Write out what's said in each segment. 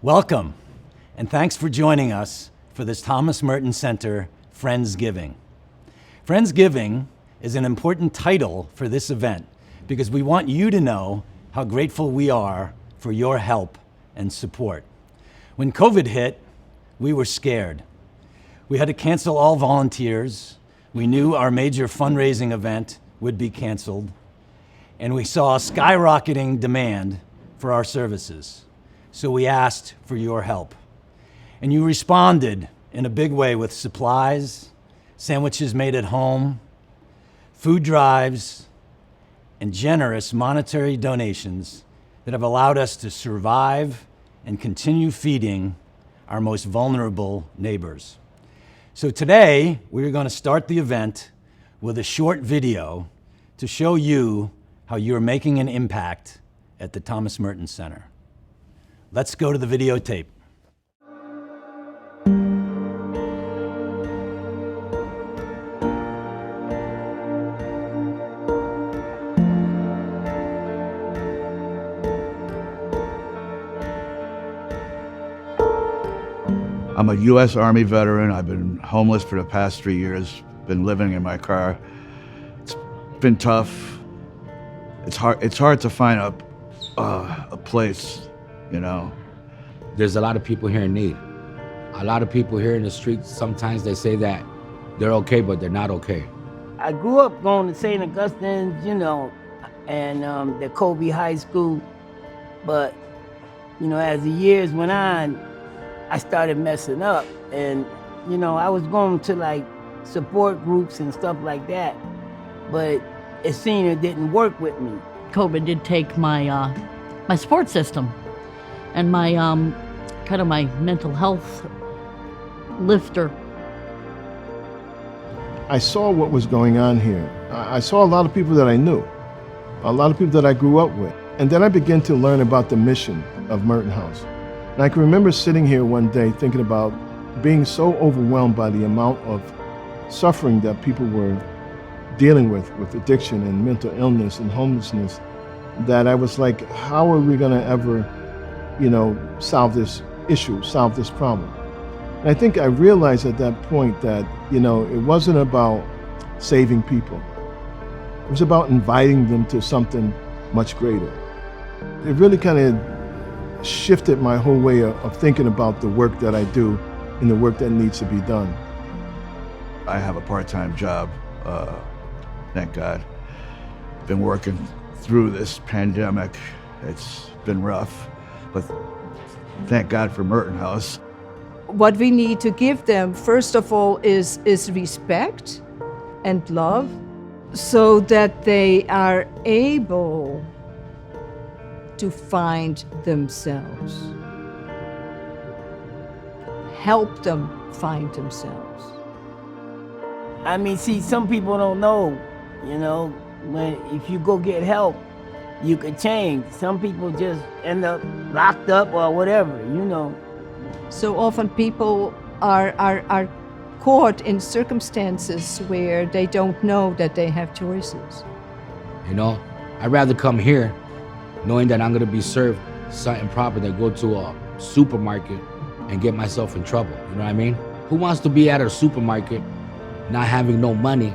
Welcome, and thanks for joining us for this Thomas Merton Center Friendsgiving. Friendsgiving is an important title for this event because we want you to know how grateful we are for your help and support. When COVID hit, we were scared. We had to cancel all volunteers. We knew our major fundraising event would be canceled, and we saw skyrocketing demand for our services. So we asked for your help. And you responded in a big way with supplies, sandwiches made at home, food drives, and generous monetary donations that have allowed us to survive and continue feeding our most vulnerable neighbors. So today, we're going to start the event with a short video to show you how you're making an impact at the Thomas Merton Center. Let's go to the videotape. I'm a U.S. Army veteran. I've been homeless for the past 3 years, been living in my car. It's been tough. It's hard to find a place, you know. There's a lot of people here in need. A lot of people here in the streets, sometimes they say that they're okay, but they're not okay. I grew up going to St. Augustine's, and the Kobe High School. But, as the years went on, I started messing up. And, I was going to support groups and stuff like that. But it seemed it didn't work with me. COVID did take my my support system and my kind of my mental health lifter. I saw what was going on here. I saw a lot of people that I knew, a lot of people that I grew up with. And then I began to learn about the mission of Merton House. And I can remember sitting here one day thinking about being so overwhelmed by the amount of suffering that people were dealing with addiction and mental illness and homelessness, that I was like, how are we gonna ever, solve this issue, solve this problem? And I think I realized at that point that, it wasn't about saving people. It was about inviting them to something much greater. It really kind of shifted my whole way of thinking about the work that I do and the work that needs to be done. I have a part-time job, thank God. Been working through this pandemic. It's been rough, but thank God for Merton House. What we need to give them, first of all, is respect and love, so that they are able to find themselves. Help them find themselves. See, some people don't know, if you go get help, you could change. Some people just end up locked up or whatever, So often people are caught in circumstances where they don't know that they have choices. I'd rather come here knowing that I'm gonna be served something proper than go to a supermarket and get myself in trouble, you know what I mean? Who wants to be at a supermarket not having no money?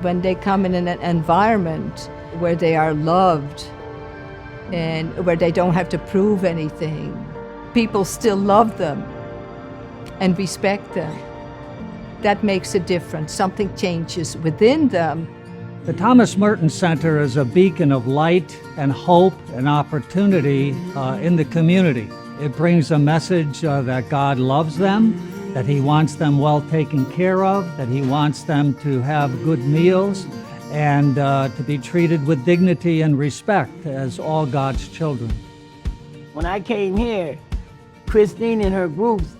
When they come in an environment where they are loved and where they don't have to prove anything, people still love them and respect them. That makes a difference. Something changes within them. The Thomas Merton Center is a beacon of light and hope and opportunity in the community. It brings a message that God loves them, that He wants them well taken care of, that He wants them to have good meals, and to be treated with dignity and respect as all God's children. When I came here, Christine and her groups,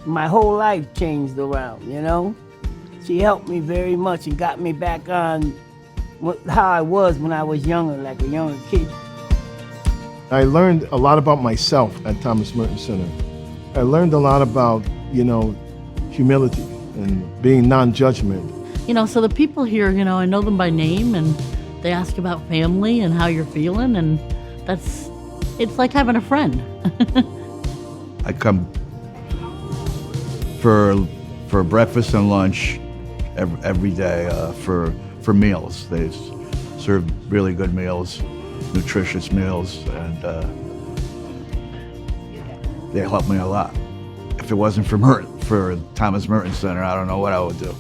my whole life changed around, She helped me very much and got me back on how I was when I was younger, like a younger kid. I learned a lot about myself at Thomas Merton Center. I learned a lot about, humility and being non-judgmental. So the people here, I know them by name, and they ask about family and how you're feeling, and it's like having a friend. I come for breakfast and lunch every day for meals. They serve really good meals, nutritious meals, and they help me a lot. If it wasn't for Thomas Merton Center, I don't know what I would do.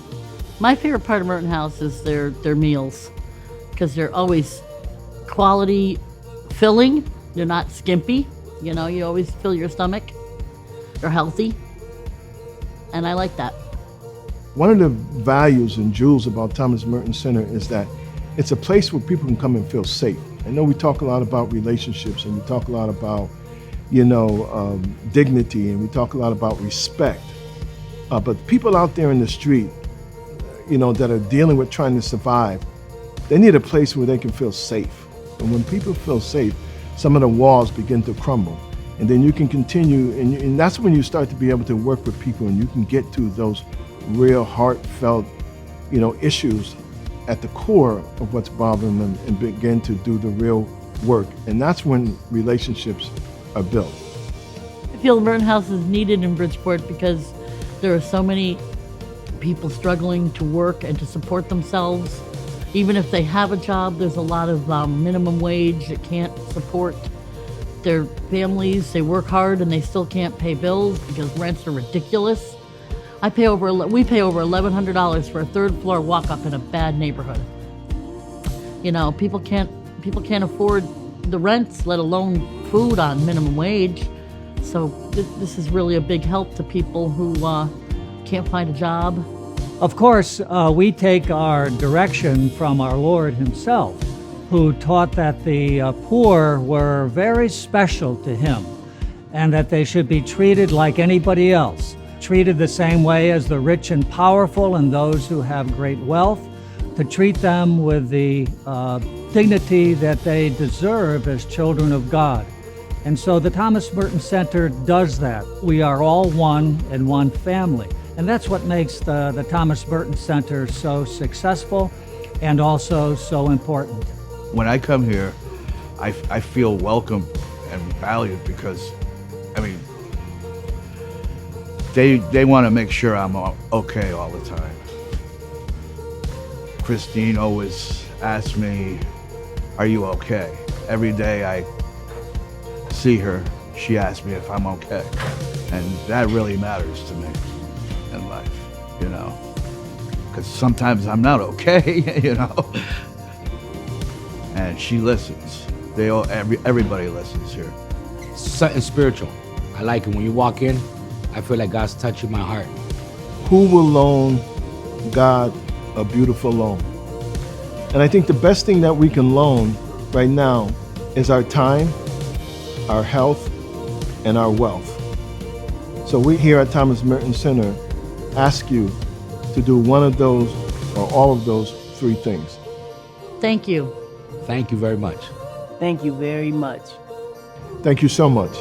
My favorite part of Merton House is their meals, because they're always quality filling. They're not skimpy. You know, you always fill your stomach. They're healthy, and I like that. One of the values and jewels about Thomas Merton Center is that it's a place where people can come and feel safe. I know we talk a lot about relationships, and we talk a lot about, dignity, and we talk a lot about respect. But people out there in the street, that are dealing with trying to survive, they need a place where they can feel safe. And when people feel safe, some of the walls begin to crumble. And then you can continue, and that's when you start to be able to work with people, and you can get to those real heartfelt, issues at the core of what's bothering them, and begin to do the real work. And that's when relationships are built. I feel Merton House is needed in Bridgeport because there are so many people struggling to work and to support themselves. Even if they have a job, there's a lot of minimum wage that can't support their families. They work hard and they still can't pay bills because rents are ridiculous. We pay over $1,100 for a third floor walk-up in a bad neighborhood. People can't afford the rents, let alone food on minimum wage. So this is really a big help to people who can't find a job. Of course, we take our direction from our Lord himself, who taught that the poor were very special to him and that they should be treated like anybody else, treated the same way as the rich and powerful and those who have great wealth, to treat them with the dignity that they deserve as children of God. And so the Thomas Merton Center does that. We are all one and one family. And that's what makes the Thomas Merton Center so successful and also so important. When I come here, I feel welcome and valued because, they want to make sure I'm okay all the time. Christine always asks me, "Are you okay?" Every day I see her, she asks me if I'm okay. And that really matters to me in life, because sometimes I'm not okay, and she listens. Everybody listens here. Something spiritual. I like it. When you walk in, I feel like God's touching my heart. Who will loan God a beautiful loan? And I think the best thing that we can loan right now is our time, our health, and our wealth. So we here at Thomas Merton Center ask you to do one of those or all of those three things. Thank you. Thank you very much. Thank you very much. Thank you so much.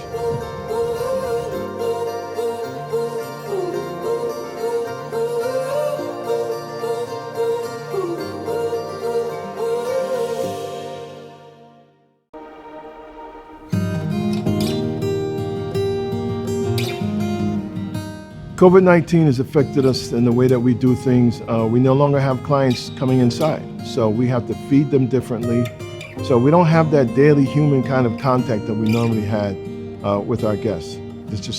COVID-19 has affected us in the way that we do things. We no longer have clients coming inside, so we have to feed them differently. So we don't have that daily human kind of contact that we normally had with our guests, which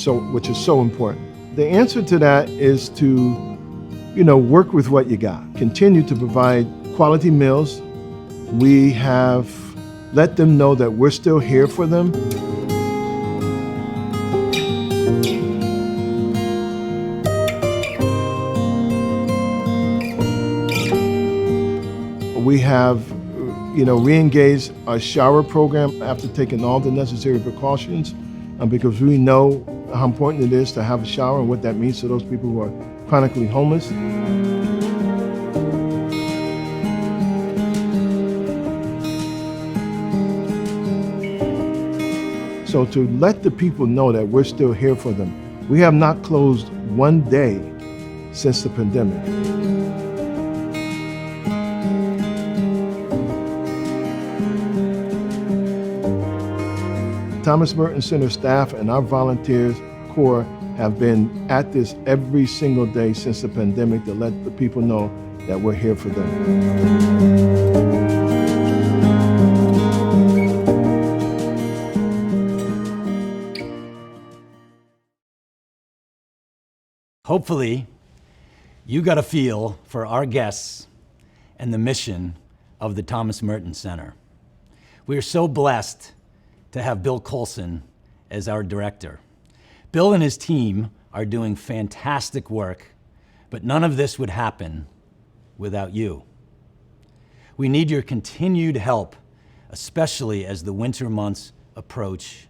is so important. The answer to that is to, work with what you got. Continue to provide quality meals. We have let them know that we're still here for them. We have, re-engaged our shower program after taking all the necessary precautions, because we know how important it is to have a shower and what that means to those people who are chronically homeless. So to let the people know that we're still here for them, we have not closed one day since the pandemic. Thomas Merton Center staff and our volunteers Corps have been at this every single day since the pandemic to let the people know that we're here for them. Hopefully, you got a feel for our guests and the mission of the Thomas Merton Center. We are so blessed to have Bill Colson as our director. Bill and his team are doing fantastic work, but none of this would happen without you. We need your continued help, especially as the winter months approach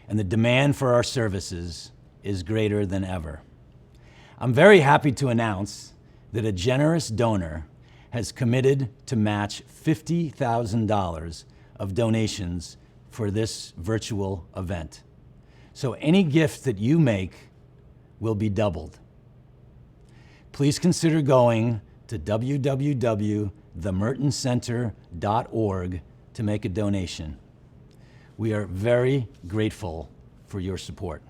and the demand for our services is greater than ever. I'm very happy to announce that a generous donor has committed to match $50,000 of donations for this virtual event. So any gift that you make will be doubled. Please consider going to www.themertoncenter.org to make a donation. We are very grateful for your support.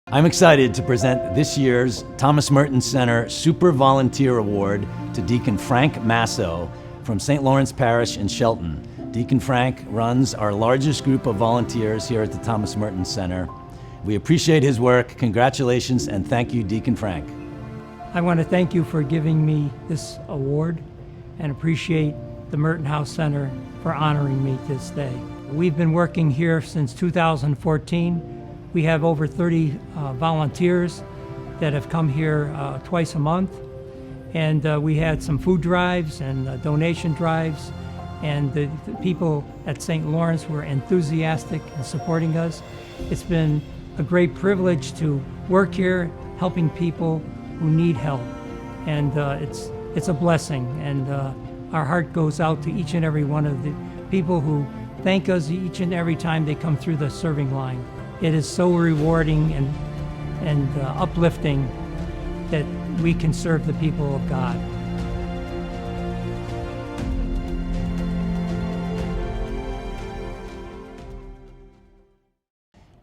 I'm excited to present this year's Thomas Merton Center Super Volunteer Award to Deacon Frank Masso from St. Lawrence Parish in Shelton. Deacon Frank runs our largest group of volunteers here at the Thomas Merton Center. We appreciate his work. Congratulations and thank you, Deacon Frank. I want to thank you for giving me this award and appreciate the Merton House Center for honoring me this day. We've been working here since 2014. We have over 30 volunteers that have come here twice a month. And we had some food drives and donation drives. And the people at St. Lawrence were enthusiastic in supporting us. It's been a great privilege to work here, helping people who need help. And it's a blessing. And our heart goes out to each and every one of the people who thank us each and every time they come through the serving line. It is so rewarding and uplifting that we can serve the people of God.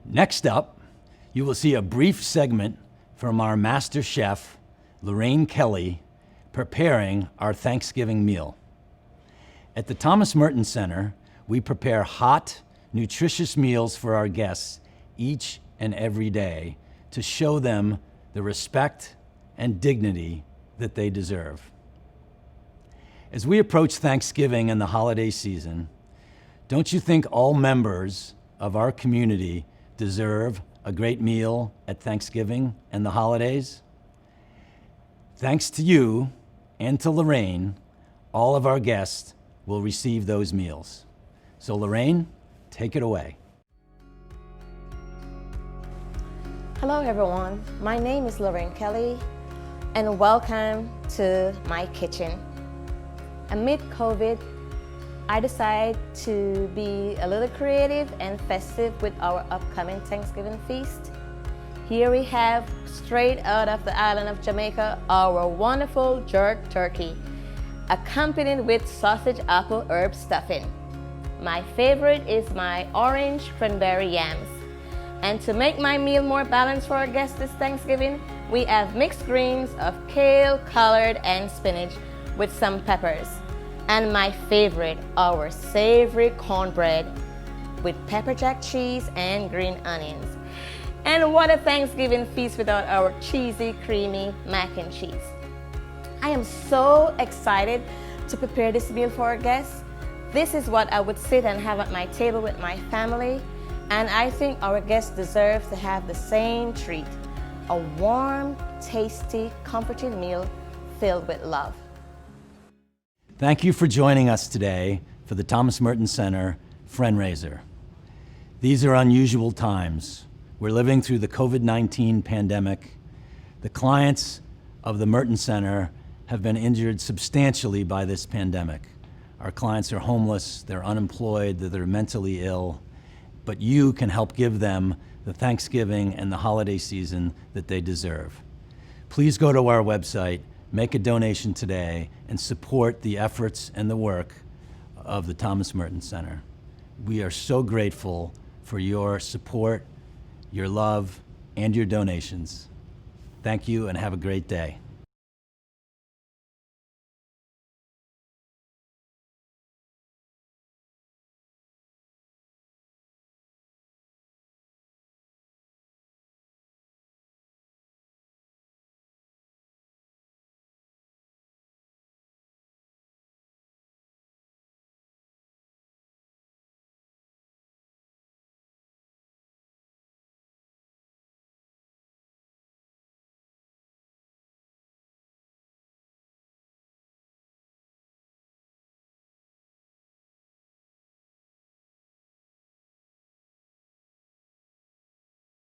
Next up, you will see a brief segment from our master chef, Lorraine Kelly, preparing our Thanksgiving meal. At the Thomas Merton Center, we prepare hot, nutritious meals for our guests each and every day to show them the respect and dignity that they deserve. As we approach Thanksgiving and the holiday season, don't you think all members of our community deserve a great meal at Thanksgiving and the holidays? Thanks to you and to Lorraine, all of our guests will receive those meals. So Lorraine, take it away. Hello everyone, my name is Lorraine Kelly and welcome to my kitchen. Amid COVID, I decided to be a little creative and festive with our upcoming Thanksgiving feast. Here we have, straight out of the island of Jamaica, our wonderful jerk turkey, accompanied with sausage apple herb stuffing. My favorite is my orange cranberry yams. And to make my meal more balanced for our guests this Thanksgiving, we have mixed greens of kale, collard, and spinach with some peppers. And my favorite, our savory cornbread with pepper jack cheese and green onions. And what a Thanksgiving feast without our cheesy, creamy mac and cheese. I am so excited to prepare this meal for our guests. This is what I would sit and have at my table with my family. And I think our guests deserve to have the same treat, a warm, tasty, comforting meal filled with love. Thank you for joining us today for the Thomas Merton Center Friendraiser. These are unusual times. We're living through the COVID-19 pandemic. The clients of the Merton Center have been injured substantially by this pandemic. Our clients are homeless, they're unemployed, they're mentally ill, but you can help give them the Thanksgiving and the holiday season that they deserve. Please go to our website, make a donation today, and support the efforts and the work of the Thomas Merton Center. We are so grateful for your support, your love, and your donations. Thank you and have a great day.